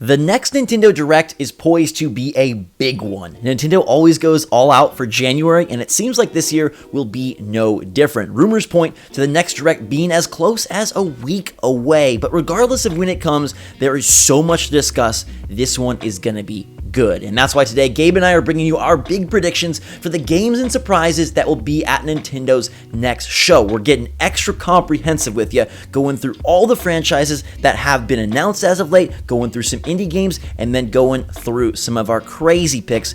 The next Nintendo Direct is poised to be a big one. Nintendo always goes all out for January, and it seems like this year will be no different. Rumors point to the next Direct being as close as a week away, but regardless of when it comes, there is so much to discuss. This one is going to be good. And that's why today, Gabe and I are bringing you our big predictions for the games and surprises that will be at Nintendo's next show. We're getting extra comprehensive with you, going through all the franchises that have been announced as of late, going through some indie games, and then going through some of our crazy picks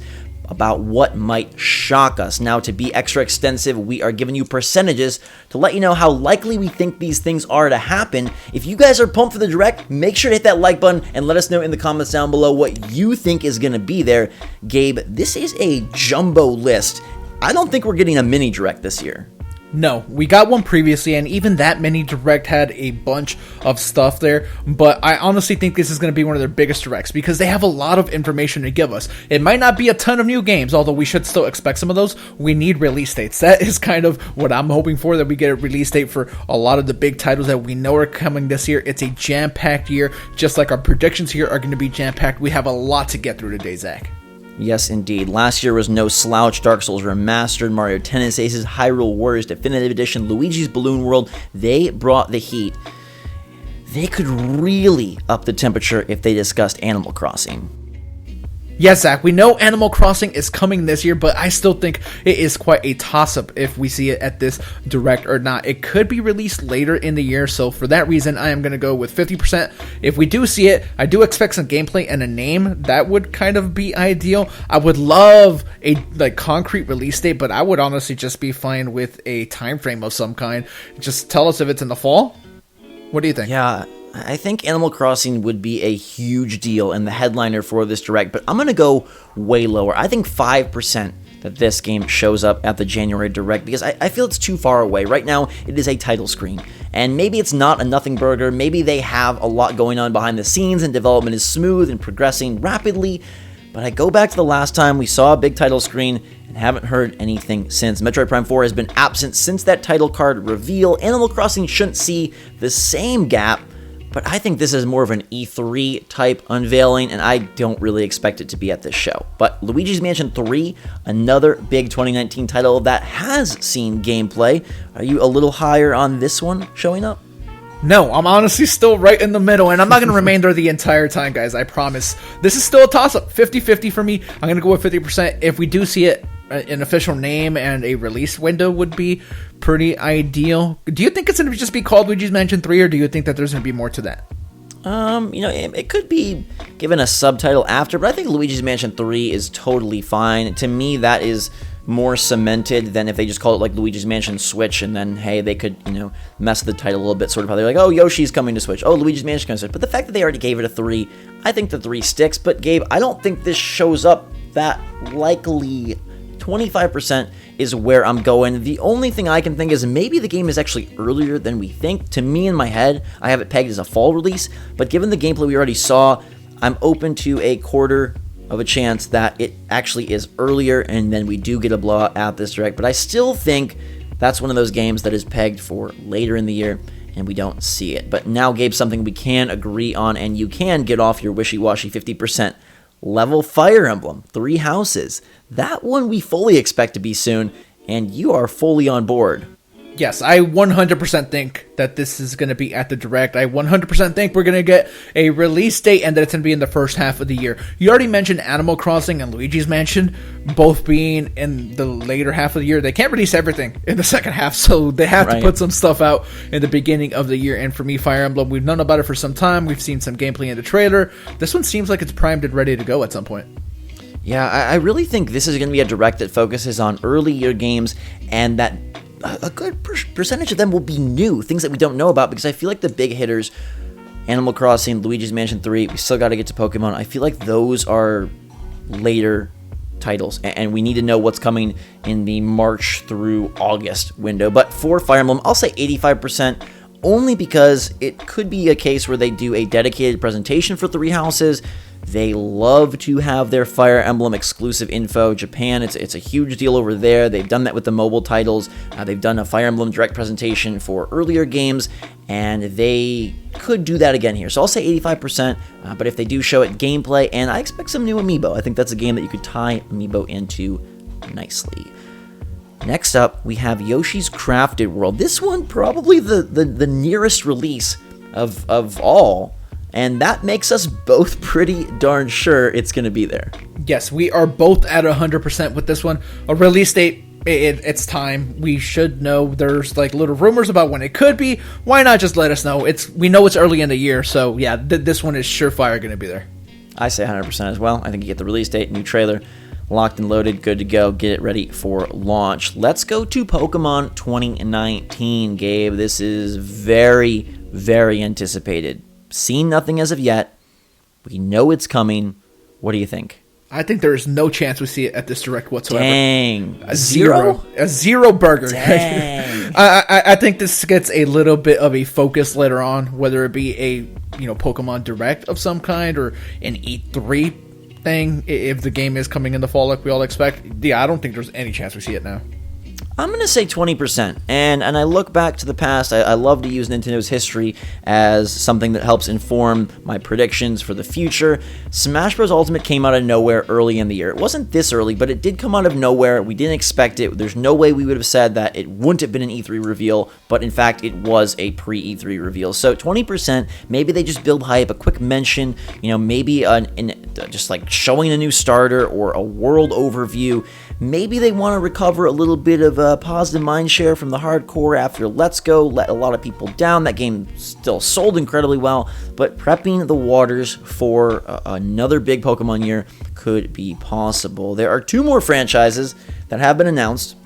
about what might shock us. Now, to be extra extensive, we are giving you percentages to let you know how likely we think these things are to happen. If you guys are pumped for the Direct, make sure to hit that like button and let us know in the comments down below what you think is going to be there. Gabe, this is a jumbo list. I don't think we're getting a mini Direct this year. No, we got one previously, and even that mini Direct had a bunch of stuff there, but I honestly think this is going to be one of their biggest Directs, because they have a lot of information to give us. It might not be a ton of new games, although we should still expect some of those. We need release dates. That is kind of what I'm hoping for, that we get a release date for a lot of the big titles that we know are coming this year. It's a jam-packed year, just like our predictions here are going to be jam-packed. We have a lot to get through today, Zach. Yes, indeed. Last year was no slouch. Dark Souls Remastered, Mario Tennis Aces, Hyrule Warriors Definitive Edition, Luigi's Balloon World. They brought the heat. They could really up the temperature if they discussed Animal Crossing. Yes, Zach, we know Animal Crossing is coming this year, but I still think it is quite a toss-up if we see it at this Direct or not. It could be released later in the year, so for that reason, I am going to go with 50%. If we do see it, I do expect some gameplay and a name. That would kind of be ideal. I would love a concrete release date, but I would honestly just be fine with a time frame of some kind. Just tell us if it's in the fall. What do you think? Yeah, I think Animal Crossing would be a huge deal and the headliner for this Direct, but I'm going to go way lower. I think 5% that this game shows up at the January Direct, because I feel it's too far away. Right now, it is a title screen, and maybe it's not a nothing burger. Maybe they have a lot going on behind the scenes and development is smooth and progressing rapidly, but I go back to the last time we saw a big title screen and haven't heard anything since. Metroid Prime 4 has been absent since that title card reveal. Animal Crossing shouldn't see the same gap, but I think this is more of an E3 type unveiling, and I don't really expect it to be at this show. But Luigi's Mansion 3, another big 2019 title that has seen gameplay. Are you a little higher on this one showing up? No, I'm honestly still right in the middle, and I'm not going to remain there the entire time, guys, I promise. This is still a toss-up, 50-50 for me. I'm going to go with 50%. If we do see it, an official name and a release window would be pretty ideal. Do you think it's going to just be called Luigi's Mansion 3, or do you think that there's going to be more to that? It could be given a subtitle after, but I think Luigi's Mansion 3 is totally fine. To me, that is more cemented than if they just call it like Luigi's Mansion Switch, and then, hey, they could, mess with the title a little bit, sort of how they're like, oh, Yoshi's coming to Switch, oh, Luigi's Mansion coming to Switch. But the fact that they already gave it a 3, I think the 3 sticks. But, Gabe, I don't think this shows up that likely. 25% is where I'm going. The only thing I can think is maybe the game is actually earlier than we think. To me, in my head, I have it pegged as a fall release, but given the gameplay we already saw, I'm open to a quarter of a chance that it actually is earlier, and then we do get a blowout at this Direct. But I still think that's one of those games that is pegged for later in the year, and we don't see it. But now, Gabe, something we can agree on, and you can get off your wishy-washy 50%. Level Fire Emblem, 3 houses. That one we fully expect to be soon, and you are fully on board. Yes, I 100% think that this is going to be at the Direct. I 100% think we're going to get a release date and that it's going to be in the first half of the year. You already mentioned Animal Crossing and Luigi's Mansion both being in the later half of the year. They can't release everything in the second half, so they have to put some stuff out in the beginning of the year. And for me, Fire Emblem, we've known about it for some time. We've seen some gameplay in the trailer. This one seems like it's primed and ready to go at some point. Yeah, I really think this is going to be a Direct that focuses on early year games, and that a good percentage of them will be new, things that we don't know about, because I feel like the big hitters, Animal Crossing, Luigi's Mansion 3, we still got to get to Pokemon. I feel like those are later titles, and we need to know what's coming in the March through August window. But for Fire Emblem, I'll say 85% only because it could be a case where they do a dedicated presentation for Three Houses. They love to have their Fire Emblem exclusive info. Japan, it's a huge deal over there. They've done that with the mobile titles. They've done a Fire Emblem direct presentation for earlier games, and they could do that again here. So I'll say 85%, but if they do show it gameplay, and I expect some new amiibo. I think that's a game that you could tie amiibo into nicely. Next up, we have Yoshi's Crafted World. This one probably the nearest release of all. And that makes us both pretty darn sure it's going to be there. Yes, we are both at 100% with this one. A release date, it's time. We should know. There's like little rumors about when it could be. Why not just let us know? We know it's early in the year, so yeah, this one is surefire going to be there. I say 100% as well. I think you get the release date, new trailer, locked and loaded, good to go. Get it ready for launch. Let's go to Pokemon 2019, Gabe. This is very, very anticipated. Seen nothing as of yet. We know it's coming. What do you think? I think there is no chance we see it at this direct whatsoever. Dang. A zero burger. Dang. I think this gets a little bit of a focus later on, whether it be a Pokemon Direct of some kind or an E3 thing, if the game is coming in the fall like we all expect. Yeah, I don't think there's any chance we see it now. I'm going to say 20%, and I look back to the past. I love to use Nintendo's history as something that helps inform my predictions for the future. Smash Bros. Ultimate came out of nowhere early in the year. It wasn't this early, but it did come out of nowhere. We didn't expect it. There's no way we would have said that it wouldn't have been an E3 reveal, but in fact, it was a pre-E3 reveal. So 20%, maybe they just build hype, a quick mention, maybe just like showing a new starter or a world overview. Maybe they want to recover a little bit of positive mindshare from the hardcore after Let's Go let a lot of people down. That game still sold incredibly well, but prepping the waters for another big Pokemon year could be possible. There are two more franchises that have been announced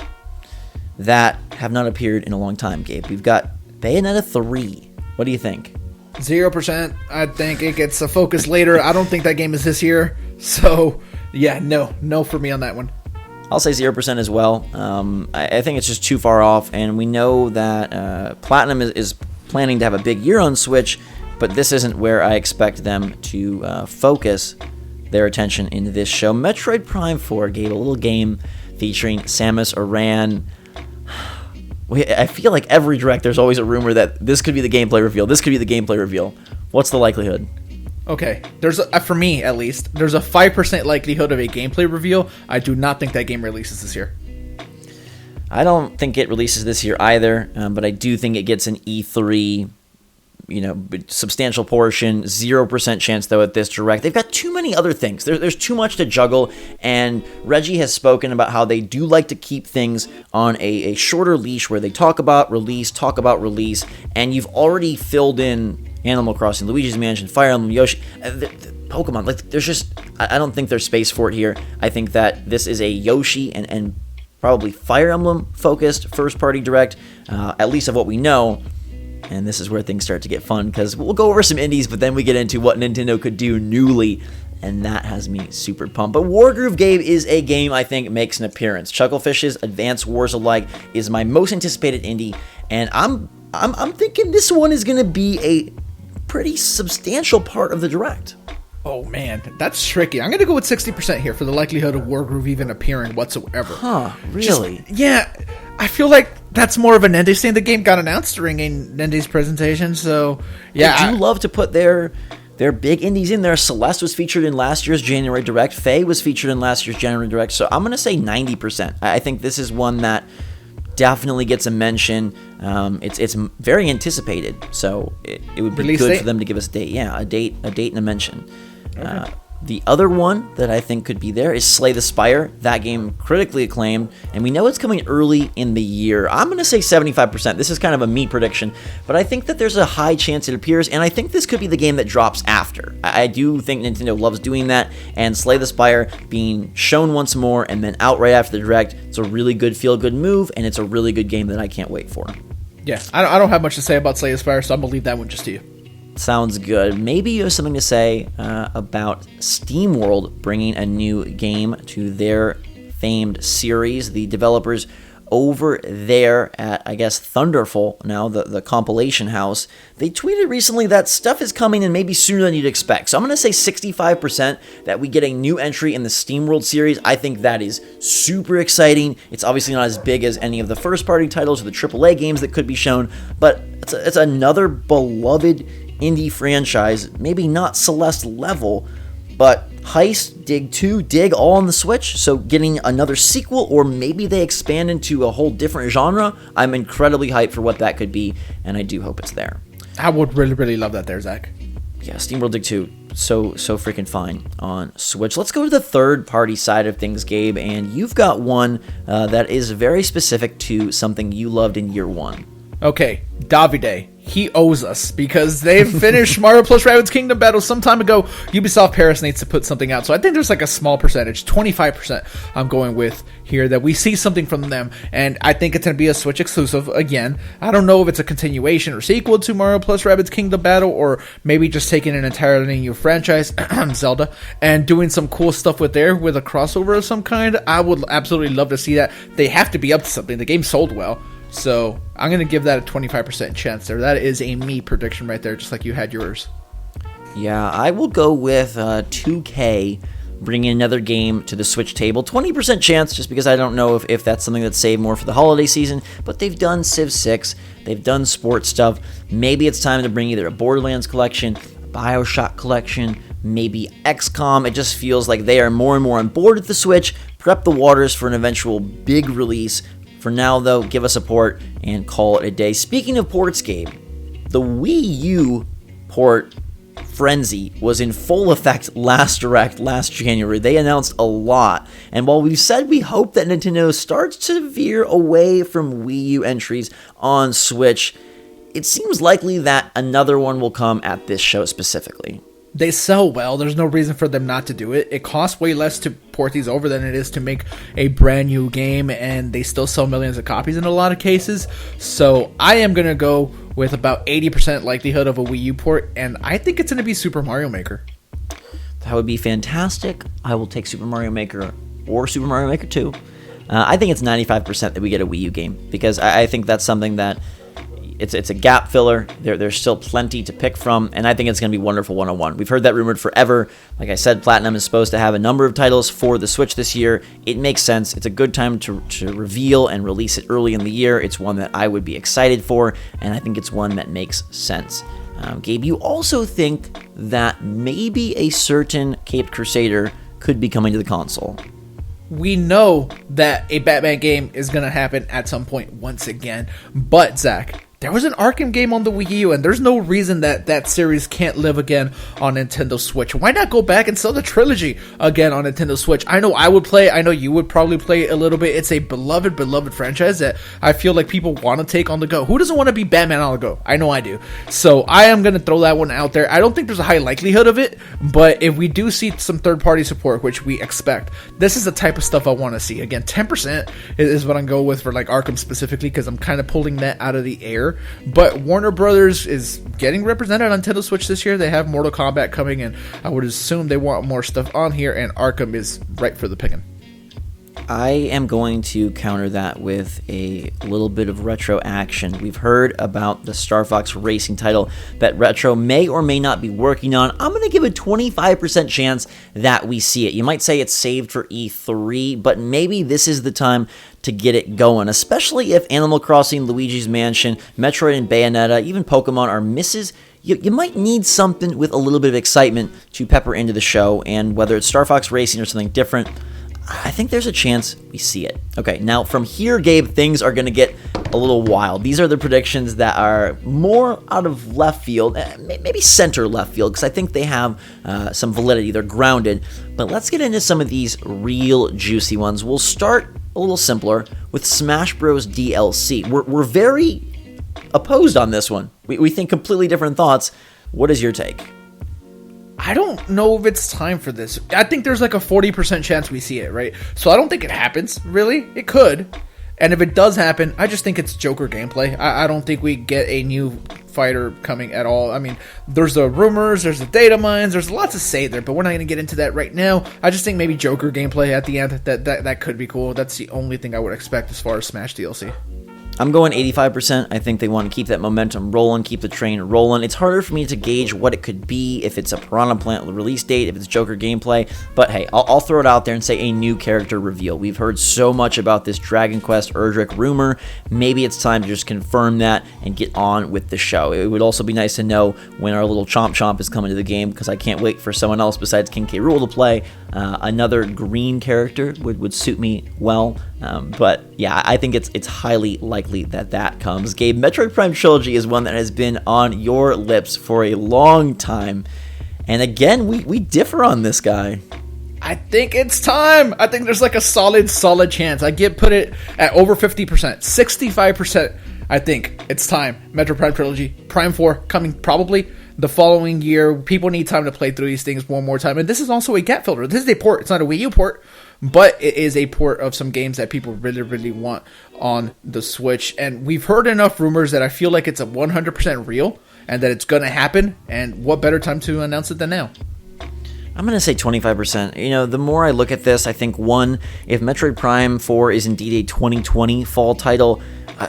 that have not appeared in a long time, Gabe. We've got Bayonetta 3. What do you think? 0%. I think it gets a focus later. I don't think that game is this year. So, yeah, no for me on that one. I'll say 0% as well. I think it's just too far off, and we know that Platinum is planning to have a big year on Switch, but this isn't where I expect them to focus their attention in this show. Metroid Prime 4 gave a little game featuring Samus Aran. I feel like every direct there's always a rumor that this could be the gameplay reveal. This could be the gameplay reveal. What's the likelihood? Okay, for me at least, there's a 5% likelihood of a gameplay reveal. I do not think that game releases this year. I don't think it releases this year either, but I do think it gets an E3, substantial portion. 0% chance though at this direct. They've got too many other things. There's too much to juggle, and Reggie has spoken about how they do like to keep things on a shorter leash where they talk about release, and you've already filled in Animal Crossing, Luigi's Mansion, Fire Emblem, Yoshi, Pokemon. There's just, I don't think there's space for it here. I think that this is a Yoshi and probably Fire Emblem focused first party direct, at least of what we know. And this is where things start to get fun, because we'll go over some indies, but then we get into what Nintendo could do newly, and that has me super pumped. But Wargroove, Gabe, is a game I think makes an appearance. Chucklefish's Advanced Wars Alike is my most anticipated indie, and I'm thinking this one is going to be a pretty substantial part of the direct. Oh man, that's tricky. I'm going to go with 60% here for the likelihood of Wargroove even appearing whatsoever. Huh, really? Yeah, I feel like that's more of an Indies thing. The game got announced during an Indies presentation, so yeah. They do love to put their big indies in there. Celeste was featured in last year's January Direct. Faye was featured in last year's January Direct, so I'm going to say 90%. I think this is one that definitely gets a mention. It's very anticipated, so it would be Release good date? for them to give us a date and a mention. Okay. The other one that I think could be there is Slay the Spire. That game critically acclaimed, and we know it's coming early in the year. I'm going to say 75%. This is kind of a me prediction, but I think that there's a high chance it appears, and I think this could be the game that drops after. I do think Nintendo loves doing that, and Slay the Spire being shown once more and then out right after the Direct, it's a really good feel-good move, and it's a really good game that I can't wait for. Yeah, I don't have much to say about Slay the Spire, so I'm going to leave that one just to you. Sounds good. Maybe you have something to say about SteamWorld bringing a new game to their famed series. The developers over there at, I guess, Thunderful, now the compilation house, they tweeted recently that stuff is coming in maybe sooner than you'd expect. So I'm going to say 65% that we get a new entry in the SteamWorld series. I think that is super exciting. It's obviously not as big as any of the first-party titles or the AAA games that could be shown, but it's another beloved indie franchise, maybe not Celeste level, but Heist, Dig 2, Dig all on the Switch, so getting another sequel, or maybe they expand into a whole different genre. I'm incredibly hyped for what that could be, and I do hope it's there. I would really, really love that there, Zach. Yeah, SteamWorld Dig 2, so freaking fine on Switch. Let's go to the third-party side of things, Gabe, and you've got one that is very specific to something you loved in year one. Okay, Davide. He owes us because they finished Mario plus Rabbids Kingdom Battle some time ago. Ubisoft Paris needs to put something out. So I think there's like a small percentage, 25% I'm going with here, that we see something from them. And I think it's going to be a Switch exclusive again. I don't know if it's a continuation or sequel to Mario plus Rabbids Kingdom Battle, or maybe just taking an entirely new franchise, Zelda, and doing some cool stuff with a crossover of some kind. I would absolutely love to see that. They have to be up to something. The game sold well. So I'm going to give that a 25% chance there. That is a me prediction right there, just like you had yours. Yeah, I will go with 2K bringing another game to the Switch table. 20% chance, just because I don't know if that's something that's saved more for the holiday season. But they've done Civ 6. They've done sports stuff. Maybe it's time to bring either a Borderlands collection, a BioShock collection, maybe XCOM. It just feels like they are more and more on board with the Switch. Prep the waters for an eventual big release. For now, though, give us a port and call it a day. Speaking of ports, Gabe, the Wii U port frenzy was in full effect last January. They announced a lot. And while we've said we hope that Nintendo starts to veer away from Wii U entries on Switch, it seems likely that another one will come at this show specifically. They sell well. There's no reason for them not to do it. It costs way less to port these over than it is to make a brand new game, and they still sell millions of copies in a lot of cases. So I am going to go with about 80% likelihood of a Wii U port, and I think it's going to be Super Mario Maker. That would be fantastic. I will take Super Mario Maker or Super Mario Maker 2. I think it's 95% that we get a Wii U game, because I think that's something that it's a gap filler. There's still plenty to pick from, and I think it's going to be wonderful 101. We've heard that rumored forever. Like I said, Platinum is supposed to have a number of titles for the Switch this year. It makes sense. It's a good time to reveal and release it early in the year. It's one that I would be excited for, and I think it's one that makes sense. Gabe, you also think that maybe a certain Caped Crusader could be coming to the console. We know that a Batman game is going to happen at some point once again, but Zach, there was an Arkham game on the Wii U, and there's no reason that series can't live again on Nintendo Switch. Why not go back and sell the Trilogy again on Nintendo Switch? I know I would play. I know you would probably play a little bit. It's a beloved franchise that I feel like people want to take on the go. Who doesn't want to be Batman on the go? I know I do. So I am going to throw that one out there. I don't think there's a high likelihood of it, but if we do see some third-party support, which we expect, this is the type of stuff I want to see. Again, 10% is what I'm going with for like Arkham specifically, because I'm kind of pulling that out of the air. But Warner Brothers is getting represented on Nintendo Switch this year. They have Mortal Kombat coming, and I would assume they want more stuff on here, and Arkham is right for the picking. I am going to counter that with a little bit of retro action. We've heard about the Starfox Racing title that Retro may or may not be working on. I'm going to give a 25% chance that we see it. You might say it's saved for E3, but maybe this is the time to get it going, especially if Animal Crossing, Luigi's Mansion, Metroid and Bayonetta, even Pokemon are misses. You might need something with a little bit of excitement to pepper into the show, and whether it's Starfox Racing or something different, I think there's a chance we see it. Okay, now from here, Gabe, things are going to get a little wild. These are the predictions that are more out of left field, maybe center left field, because I think they have some validity. They're grounded. But let's get into some of these real juicy ones. We'll start a little simpler with Smash Bros. DLC. We're very opposed on this one. We think completely different thoughts. What is your take? I don't know if it's time for this. I think there's like a 40% chance we see it, right? So I don't think it happens, really. It could. And if it does happen, I just think it's Joker gameplay. I don't think we get a new fighter coming at all. I mean, there's the rumors, there's the data mines, there's lots to say there, but we're not going to get into that right now. I just think maybe Joker gameplay at the end, that could be cool. That's the only thing I would expect as far as Smash DLC. I'm going 85%. I think they want to keep that momentum rolling, keep the train rolling. It's harder for me to gauge what it could be, if it's a Piranha Plant release date, if it's Joker gameplay. But hey, I'll throw it out there and say a new character reveal. We've heard so much about this Dragon Quest Erdrick rumor. Maybe it's time to just confirm that and get on with the show. It would also be nice to know when our little Chomp Chomp is coming to the game, because I can't wait for someone else besides King K. Rool to play. Another green character would suit me well. But yeah, I think it's highly likely that comes. Gabe, Metroid Prime Trilogy is one that has been on your lips for a long time. And again, we differ on this guy. I think it's time. I think there's like a solid chance. Put it at over 50%, 65%. I think it's time. Metroid Prime Trilogy, Prime 4 coming probably the following year. People need time to play through these things one more time. And this is also a gap filler. This is a port. It's not a Wii U port, but it is a port of some games that people really, really want on the Switch. And we've heard enough rumors that I feel like it's a 100% real and that it's going to happen. And what better time to announce it than now? I'm going to say 25%. You know, the more I look at this, I think, one, if Metroid Prime 4 is indeed a 2020 fall title,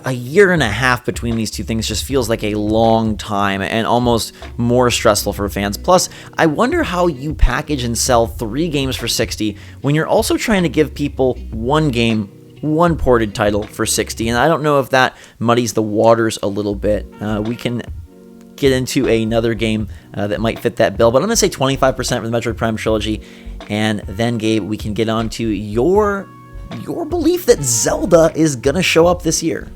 a year and a half between these two things just feels like a long time and almost more stressful for fans. Plus, I wonder how you package and sell 3 games for $60 when you're also trying to give people one game, one ported title for $60. And I don't know if that muddies the waters a little bit. We can get into another game that might fit that bill, but I'm going to say 25% for the Metroid Prime Trilogy. And then, Gabe, we can get on to your belief that Zelda is going to show up this year.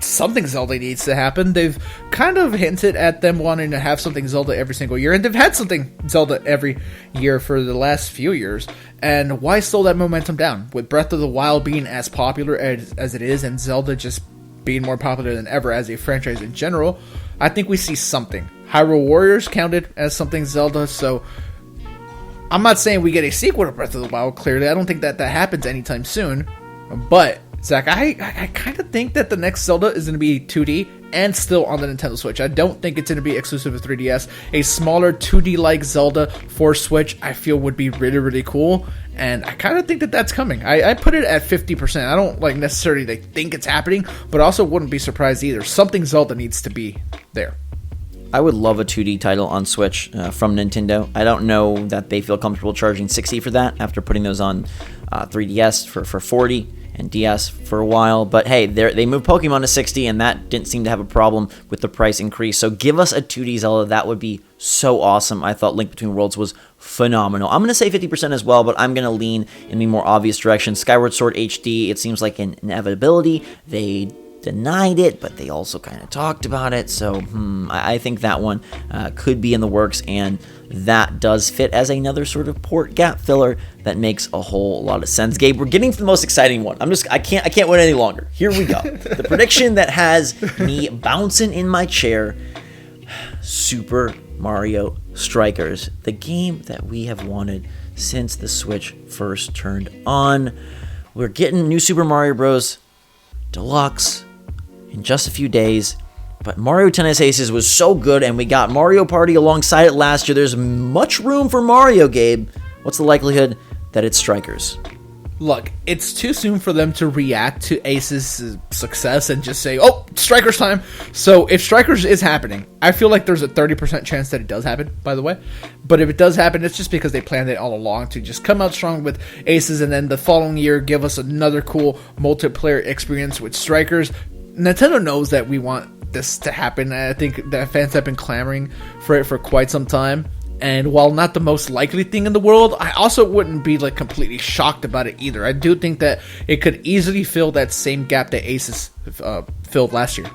Something Zelda needs to happen. They've kind of hinted at them wanting to have something Zelda every single year, and they've had something Zelda every year for the last few years. And why slow that momentum down? With Breath of the Wild being as popular as it is, and Zelda just being more popular than ever as a franchise in general, I think we see something. Hyrule Warriors counted as something Zelda, so I'm not saying we get a sequel to Breath of the Wild, clearly. I don't think that happens anytime soon. But, Zach, I kind of think that the next Zelda is going to be 2D and still on the Nintendo Switch. I don't think it's going to be exclusive to 3DS. A smaller 2D-like Zelda for Switch, I feel, would be really, really cool. And I kind of think that that's coming. I put it at 50%. I don't necessarily think it's happening, but also wouldn't be surprised either. Something Zelda needs to be there. I would love a 2D title on Switch from Nintendo. I don't know that they feel comfortable charging $60 for that after putting those on 3DS for $40 and DS for a while. But hey, they moved Pokemon to $60, and that didn't seem to have a problem with the price increase. So give us a 2D Zelda. That would be so awesome. I thought Link Between Worlds was phenomenal. I'm going to say 50% as well, but I'm going to lean in the more obvious direction. Skyward Sword HD, it seems like an inevitability. They denied it, but they also kind of talked about it, so I think that one could be in the works, and that does fit as another sort of port gap filler that makes a whole lot of sense. Gabe, we're getting to the most exciting one. I can't wait any longer. Here we go. The prediction that has me bouncing in my chair: Super Mario Strikers, the game that we have wanted since the Switch first turned on. We're getting New Super Mario Bros. Deluxe in just a few days, but Mario Tennis Aces was so good, and we got Mario Party alongside it last year. There's much room for Mario, Gabe. What's the likelihood that it's Strikers? Look, it's too soon for them to react to Ace's success and just say, oh, Strikers time. So if Strikers is happening, I feel like there's a 30% chance that it does happen, by the way. But if it does happen, it's just because they planned it all along to just come out strong with Aces, and then the following year give us another cool multiplayer experience with Strikers. Nintendo knows that we want this to happen. I think that fans have been clamoring for it for quite some time. And while not the most likely thing in the world, I also wouldn't be completely shocked about it either. I do think that it could easily fill that same gap that Aces filled last year.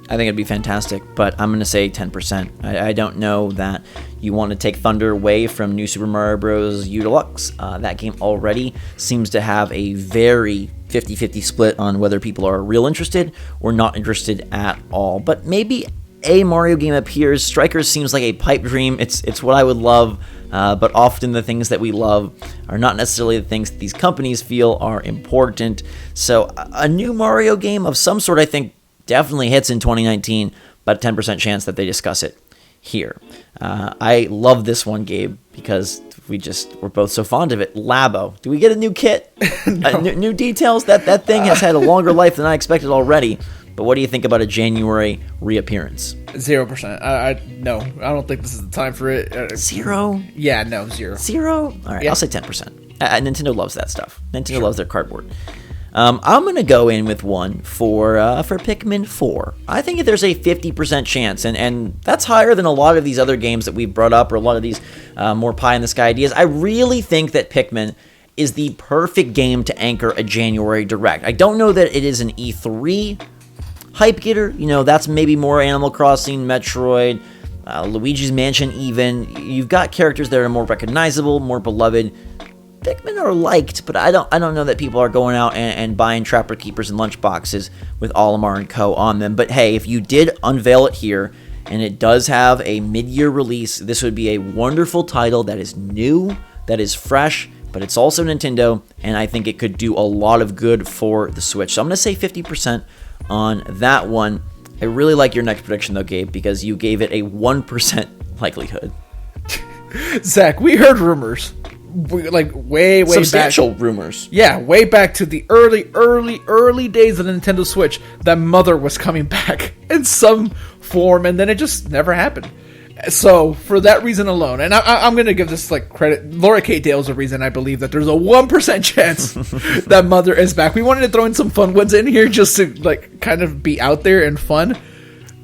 I think it'd be fantastic, but I'm going to say 10%. I don't know that you want to take thunder away from New Super Mario Bros. U Deluxe. That game already seems to have a very 50-50 split on whether people are real interested or not interested at all. But maybe a Mario game appears, Strikers seems like a pipe dream. It's what I would love, but often the things that we love are not necessarily the things that these companies feel are important. So a new Mario game of some sort, I think, definitely hits in 2019, but a 10% chance that they discuss it here. I love this one, Gabe, because we're both so fond of it. Labo. Do we get a new kit? No. New details? That thing has had a longer life than I expected already. But what do you think about a January reappearance? 0%. No, I don't think this is the time for it. 0? Yeah, no, 0. 0? All right, Yeah. I'll say 10%. Nintendo loves that stuff. Nintendo loves their cardboard. I'm going to go in with one for Pikmin 4. I think if there's a 50% chance, and that's higher than a lot of these other games that we've brought up, or a lot of these more pie-in-the-sky ideas. I really think that Pikmin is the perfect game to anchor a January Direct. I don't know that it is an E3 hype getter. That's maybe more Animal Crossing, Metroid, Luigi's Mansion even. You've got characters that are more recognizable, more beloved. Pikmin are liked, but I don't know that people are going out and buying Trapper Keepers and lunchboxes with Olimar & Co. on them. But hey, if you did unveil it here, and it does have a mid-year release, this would be a wonderful title that is new, that is fresh, but it's also Nintendo, and I think it could do a lot of good for the Switch. So I'm going to say 50% on that one. I really like your next prediction, though, Gabe, because you gave it a 1% likelihood. Zach, we heard rumors. Way Substantial back. rumors. Yeah, way back to the early days of the Nintendo Switch, that Mother was coming back in some form, and then it just never happened. So, for that reason alone, and I'm going to give this credit, Laura K. Dale's the reason I believe that there's a 1% chance that Mother is back. We wanted to throw in some fun ones in here just to kind of be out there and fun.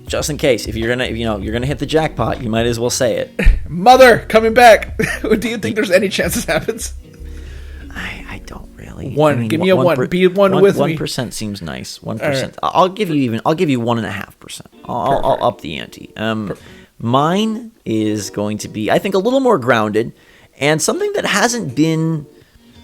Just in case, if you're gonna hit the jackpot, you might as well say it. Mother coming back. Do you think there's any chance this happens? I don't really. Give me a 1. Be one with me. 1% seems nice. 1%. Right. I'll give you 1.5%. I'll up the ante. Mine is going to be, I think, a little more grounded and something that hasn't been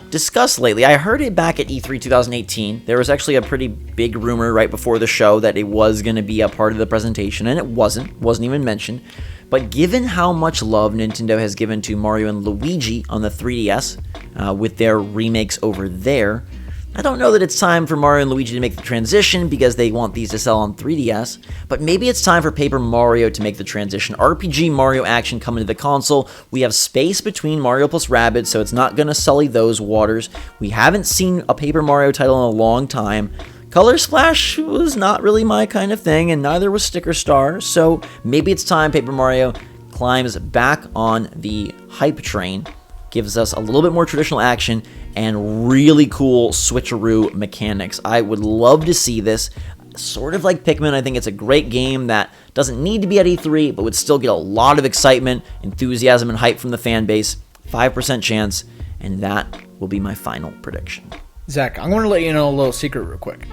discussed lately. I heard it back at E3 2018. There was actually a pretty big rumor right before the show that it was going to be a part of the presentation, and it wasn't even mentioned. But given how much love Nintendo has given to Mario and Luigi on the 3DS with their remakes over there, I don't know that it's time for Mario and Luigi to make the transition because they want these to sell on 3DS, but maybe it's time for Paper Mario to make the transition. RPG Mario action coming to the console. We have space between Mario plus Rabbids, so it's not going to sully those waters. We haven't seen a Paper Mario title in a long time. Color Splash was not really my kind of thing, and neither was Sticker Star, so maybe it's time Paper Mario climbs back on the hype train, gives us a little bit more traditional action, and really cool switcheroo mechanics. I would love to see this. Sort of like Pikmin, I think it's a great game that doesn't need to be at E3, but would still get a lot of excitement, enthusiasm, and hype from the fan base. 5% chance, and that will be my final prediction. Zach, I'm going to let you know a little secret real quick.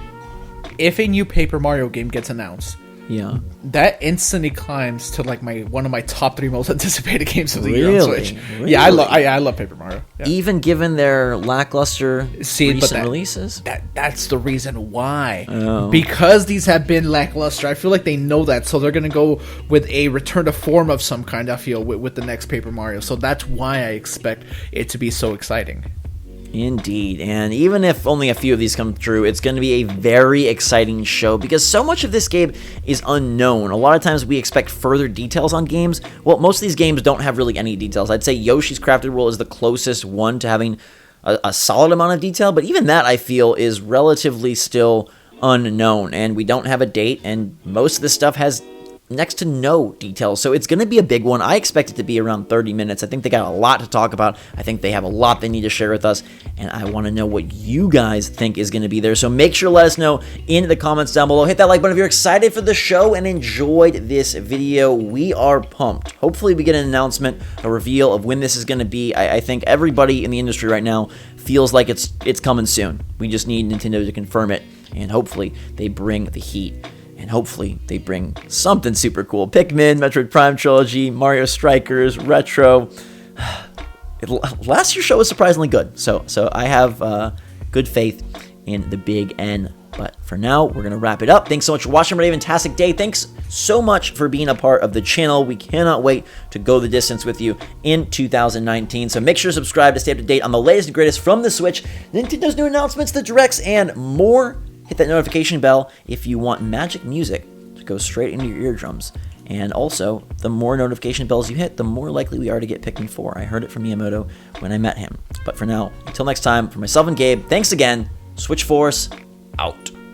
If a new Paper Mario game gets announced, Yeah. that instantly climbs to one of my top 3 most anticipated games of the year on Really? Switch. Really? Yeah, I love Paper Mario. Yeah. Even given their lackluster recent releases? That's the reason why. Oh. Because these have been lackluster, I feel like they know that, so they're going to go with a return to form of some kind, I feel, with the next Paper Mario. So that's why I expect it to be so exciting. Indeed, and even if only a few of these come true, it's going to be a very exciting show because so much of this game is unknown. A lot of times we expect further details on games. Well, most of these games don't have really any details. I'd say Yoshi's Crafted World is the closest one to having a solid amount of detail, but even that, I feel, is relatively still unknown, and we don't have a date, and most of this stuff has next to no details, so it's going to be a big one. I expect it to be around 30 minutes. I think they got a lot to talk about. I think they have a lot they need to share with us, and I want to know what you guys think is going to be there, so make sure to let us know in the comments down below. Hit that like button if you're excited for the show and enjoyed this video. We are pumped. Hopefully we get an announcement, a reveal of when this is going to be. I think everybody in the industry right now feels like it's coming soon. We just need Nintendo to confirm it, and hopefully they bring the heat. And hopefully they bring something super cool. Pikmin, Metroid Prime Trilogy, Mario Strikers, Retro. Last year's show was surprisingly good. So I have good faith in the big N But for now, we're going to wrap it up. Thanks so much for watching. Have a fantastic day. Thanks so much for being a part of the channel. We cannot wait to go the distance with you in 2019. So make sure to subscribe to stay up to date on the latest and greatest from the Switch, Nintendo's new announcements, the directs, and more. Hit that notification bell if you want magic music to go straight into your eardrums. And also, the more notification bells you hit, the more likely we are to get Pikmin 4. I heard it from Miyamoto when I met him. But for now, until next time, for myself and Gabe, thanks again. SwitchForce, out.